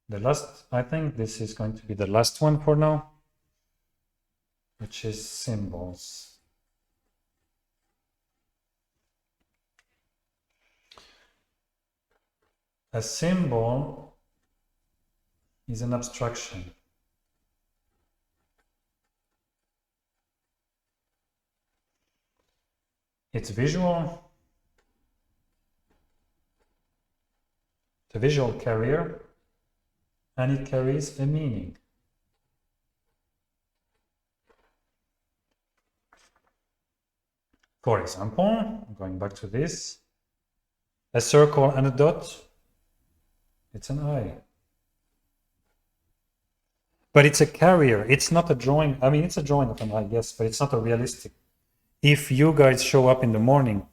The last, I think this is going to be the last one for now, which is symbols. A symbol is an abstraction. It's visual, the visual carrier, and it carries a meaning. For example, going back to this, a circle and a dot, it's an eye. But it's a carrier, it's not a drawing. I mean, it's a drawing of an eye, yes, but it's not a realistic. If you guys show up in the morning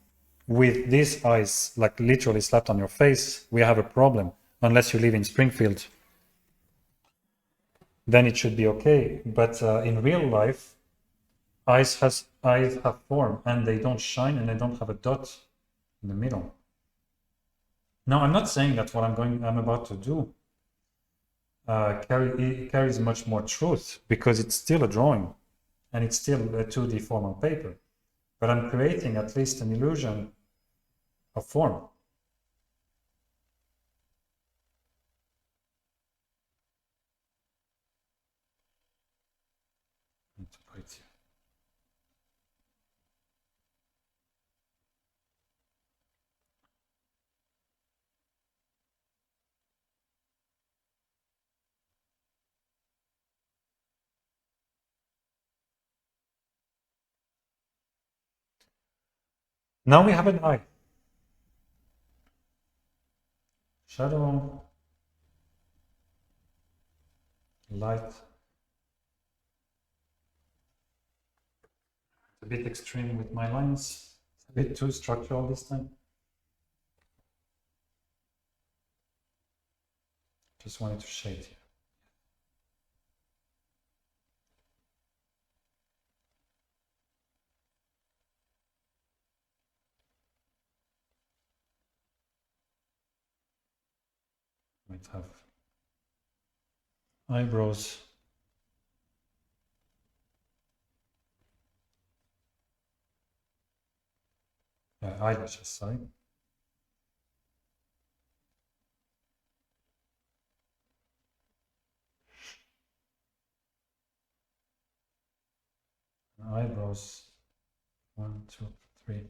with these eyes like literally slapped on your face, we have a problem. Unless you live in Springfield, then it should be okay. But in real life, eyes have form, and they don't shine, and they don't have a dot in the middle. Now, I'm not saying that what I'm about to do carries much more truth, because it's still a drawing, and it's still a 2D form on paper. But I'm creating at least an illusion of form. Now we have an eye. Shadow, light. It's a bit extreme with my lines. It's a bit too structural this time. Just wanted to shade here. Might have eyebrows. Eyelashes, sorry. Eyebrows, 1, 2, 3.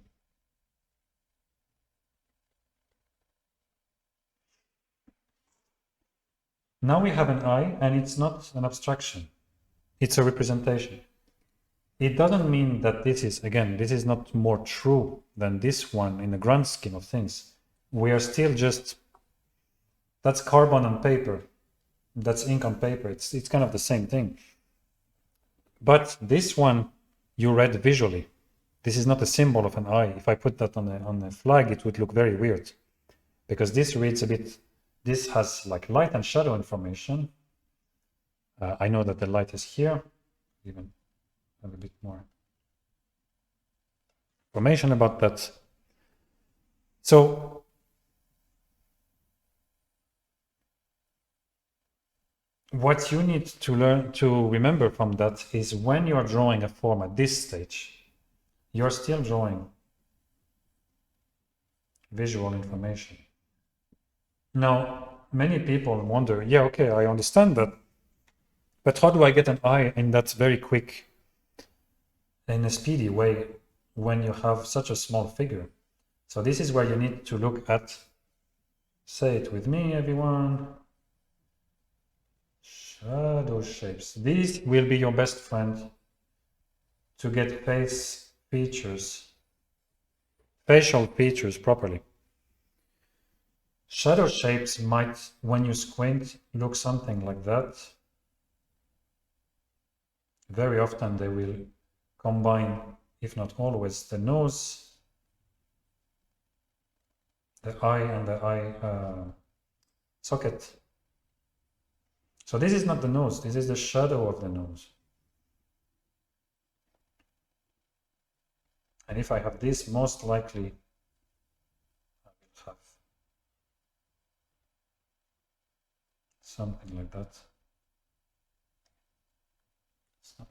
Now we have an eye, and it's not an abstraction. It's a representation. It doesn't mean that this is not more true than this one in the grand scheme of things. We are still just, that's carbon on paper. That's ink on paper. It's kind of the same thing. But this one, you read visually. This is not a symbol of an eye. If I put that on a flag, it would look very weird, because this reads a bit, this has like light and shadow information. I know that the light is here, even have a bit more information about that. So what you need to learn to remember from that is, when you're drawing a form at this stage, you're still drawing visual information. Now, many people wonder, yeah, okay, I understand that, but how do I get an eye in that very quick, in a speedy way, when you have such a small figure? So this is where you need to look at, say it with me, everyone, shadow shapes. These will be your best friend to get face features, facial features properly. Shadow shapes might, when you squint, look something like that. Very often they will combine, if not always, the nose, the eye, and the eye socket. So this is not the nose, this is the shadow of the nose. And if I have this, most likely I will have something like that. Snap.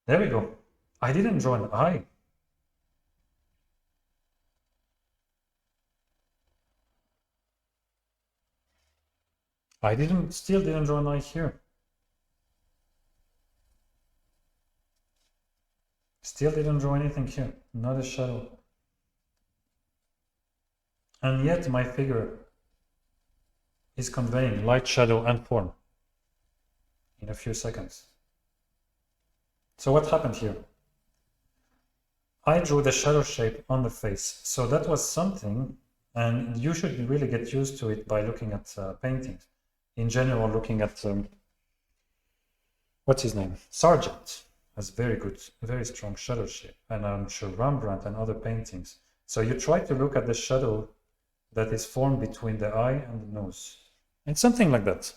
There we go. I didn't draw an eye. Still didn't draw an eye here. Still didn't draw anything here, not a shadow. And yet my figure is conveying light, shadow, and form in a few seconds. So what happened here? I drew the shadow shape on the face. So that was something, and you should really get used to it by looking at paintings. In general, looking at, what's his name? Sargent has very strong shadow shape. And I'm sure Rembrandt and other paintings. So you try to look at the shadow that is formed between the eye and the nose. And something like that.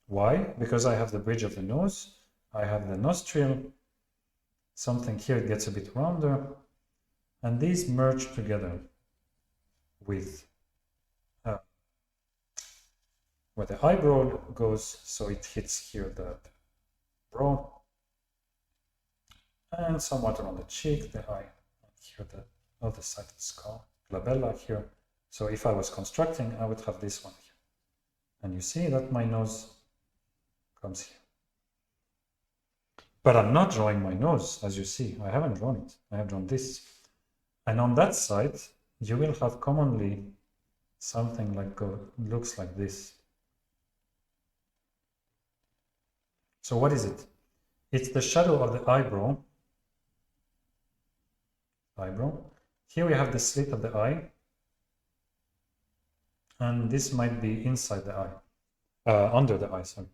Why? Because I have the bridge of the nose, I have the nostril, something here gets a bit rounder, and these merge together with where the eyebrow goes, so it hits here the brow, and somewhat around the cheek, the eye, and here the other side of the skull, glabella here. So if I was constructing, I would have this one here. And you see that my nose comes here. But I'm not drawing my nose, as you see. I haven't drawn it. I have drawn this. And on that side, you will have commonly something like looks like this. So what is it? It's the shadow of the eyebrow. Here we have the slit of the eye. And this might be inside the eye, under the eye, sorry.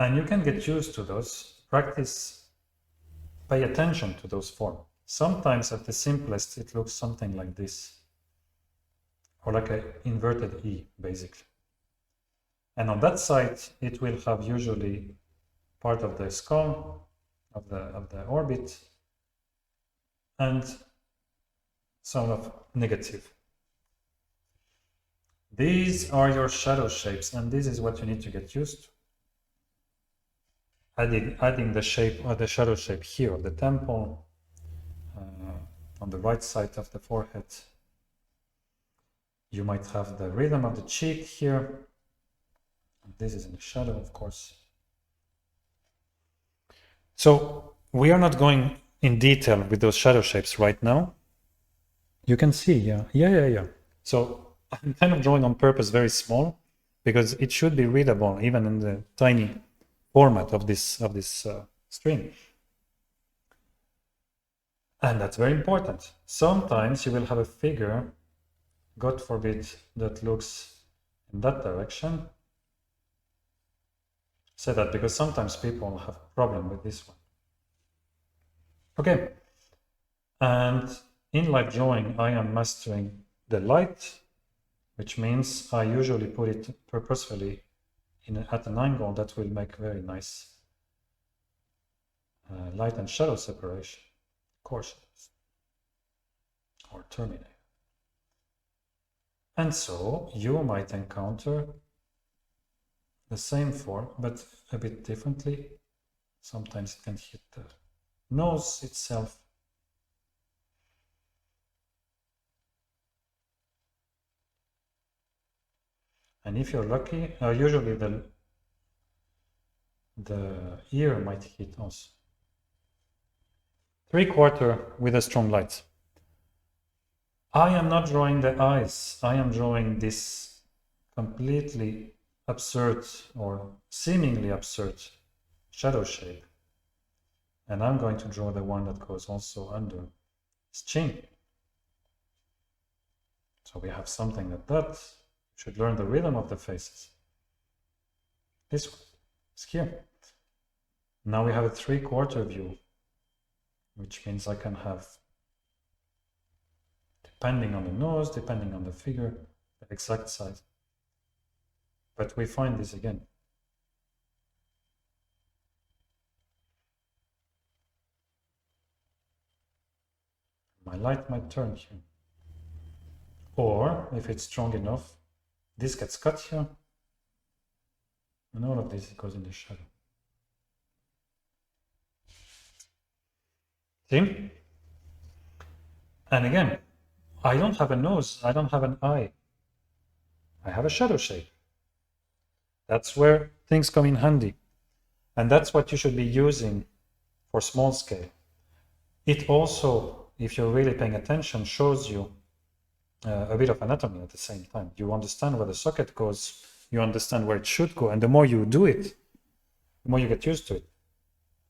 And you can get used to those. Practice, pay attention to those forms. Sometimes at the simplest, it looks something like this. Or like an inverted E, basically. And on that side, it will have usually part of the skull, of the orbit, and sort of negative. These are your shadow shapes, and this is what you need to get used to. Adding the shape or the shadow shape here of the temple, on the right side of the forehead. You might have the rhythm of the cheek here. This is in the shadow, of course. So we are not going in detail with those shadow shapes right now. You can see, yeah. So I'm kind of drawing on purpose very small because it should be readable even in the tiny format of this string. And that's very important. Sometimes you will have a figure, God forbid, that looks in that direction. Say that because sometimes people have a problem with this one. Okay. And in light drawing, I am mastering the light, which means I usually put it purposefully at an angle that will make very nice light and shadow separation, coarse or terminate. And so you might encounter the same form, but a bit differently. Sometimes it can hit the nose itself. And if you're lucky, usually the ear might hit also. 3/4 with a strong light. I am not drawing the eyes. I am drawing this completely absurd or seemingly absurd shadow shape. And I'm going to draw the one that goes also under his chin. So we have something like that. Should learn the rhythm of the faces. This one is here. Now we have a 3/4 view, which means I can have, depending on the nose, depending on the figure, the exact size. But we find this again. My light might turn here. Or, if it's strong enough, this gets cut here, and all of this goes in the shadow. See? And again, I don't have a nose, I don't have an eye. I have a shadow shape. That's where things come in handy. And that's what you should be using for small scale. It also, if you're really paying attention, shows you a bit of anatomy at the same time. You understand where the socket goes, you understand where it should go, and the more you do it, the more you get used to it.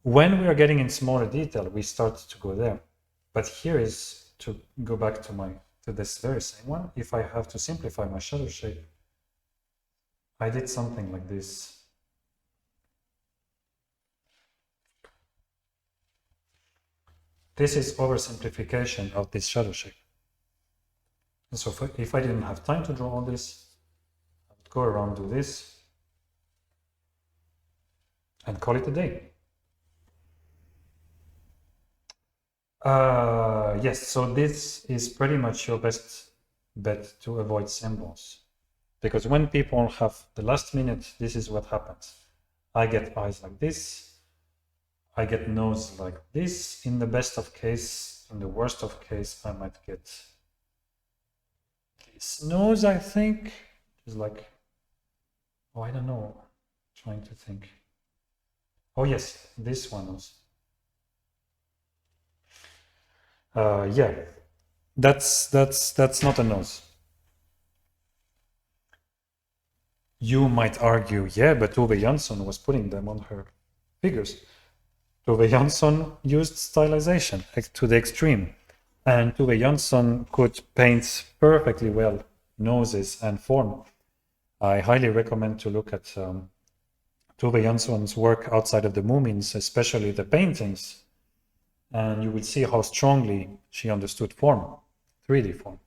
When we are getting in smaller detail, we start to go there. But here is to go back to this very same one. If I have to simplify my shadow shape, I did something like this. This is oversimplification of this shadow shape. And so if I didn't have time to draw all this, I would go around, do this, and call it a day. Yes, so this is pretty much your best bet to avoid symbols. Because when people have the last minute, this is what happens. I get eyes like this, I get nose like this. In the best of case, in the worst of case, I might get this nose, I think. Is like, oh, I don't know, trying to think. Oh yes, this one also. Yeah, that's not a nose. You might argue, yeah, but Tove Jansson was putting them on her figures. Tove Jansson used stylization to the extreme, and Tove Jansson could paint perfectly well noses and form. I highly recommend to look at Tove Jansson's work outside of the Moomins, especially the paintings, and you will see how strongly she understood form, 3D form.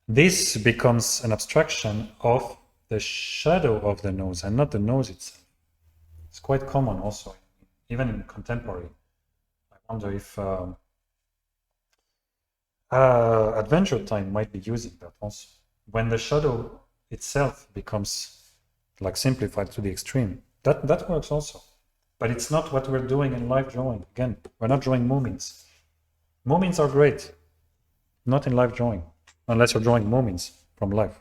This becomes an abstraction of the shadow of the nose and not the nose itself. It's quite common also, even in contemporary. I wonder if Adventure Time might be using that also. When the shadow itself becomes like simplified to the extreme, that works also. But it's not what we're doing in live drawing. Again, we're not drawing Moomins. Moomins are great, not in live drawing, unless you're drawing Moomins from life.